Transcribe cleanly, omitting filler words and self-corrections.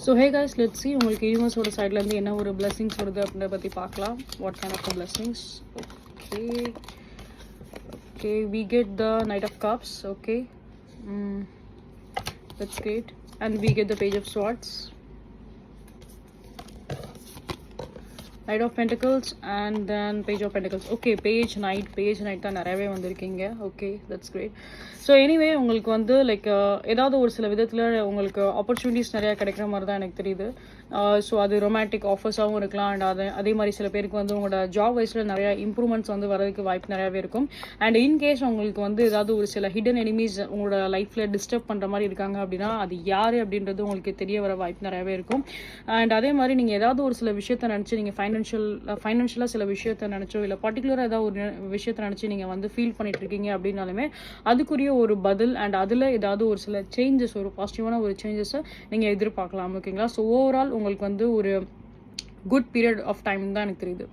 So hey guys, let's see உங்களுக்கு யூனிவர்ஸோட சைட்லேருந்து என்ன ஒரு பிளெஸிங்ஸ் வருது அப்படின்றத பற்றி பார்க்கலாம். What kind of blessings? Okay we get the Knight of Cups. Okay, that's great. And we get the Page of Swords, Knight of Pentacles, and then Page of Pentacles. Okay, Page Knight தான் நிறையவே வந்திருக்கீங்க. Okay, that's great. So anyway உங்களுக்கு வந்து like ஏதாவது ஒரு சில விதத்தில் உங்களுக்கு ஆப்பர்ச்சுனிட்டிஸ் நிறையா கிடைக்கிற மாதிரி தான் எனக்கு தெரியுது. ஸோ அது ரொமான்டிக் ஆஃபர்ஸாகவும் இருக்கலாம். அண்ட் அதே மாதிரி சில பேருக்கு வந்து உங்களோட ஜாப் வைஸில் நிறையா இம்ப்ரூவ்மெண்ட்ஸ் வந்து வரதுக்கு வாய்ப்பு நிறையாவே இருக்கும். அண்ட் இன்கேஸ் உங்களுக்கு வந்து ஏதாவது ஒரு சில ஹிடன் எனிமீஸ் உங்களோட லைஃப்பில் டிஸ்டர்ப் பண்ணுற மாதிரி இருக்காங்க அப்படின்னா அது யார் அப்படின்றது உங்களுக்கு தெரிய வர வாய்ப்பு நிறையாவே இருக்கும். அண்ட் அதே மாதிரி நீங்கள் ஏதாவது ஒரு சில விஷயத்தை நினச்சி நீங்கள் ஃபைனான்ஷியலாக சில விஷயத்தை நினச்சோ இல்லை பர்டிகுலராக ஏதாவது ஒரு விஷயத்தை நினச்சி நீங்கள் வந்து ஃபீல் பண்ணிட்டு இருக்கீங்க அப்படின்னாலுமே அதுக்குரிய ஒரு பதில் அண்ட் அதில் ஏதாவது ஒரு சில சேஞ்சஸ், ஒரு பாசிட்டிவான ஒரு சேஞ்சஸை நீங்கள் எதிர்பார்க்கலாம். ஓகேங்களா? ஸோ ஓவரால் உங்களுக்கு வந்து ஒரு குட் பீரியட் ஆஃப் டைம் தான் எனக்கு தெரியுது.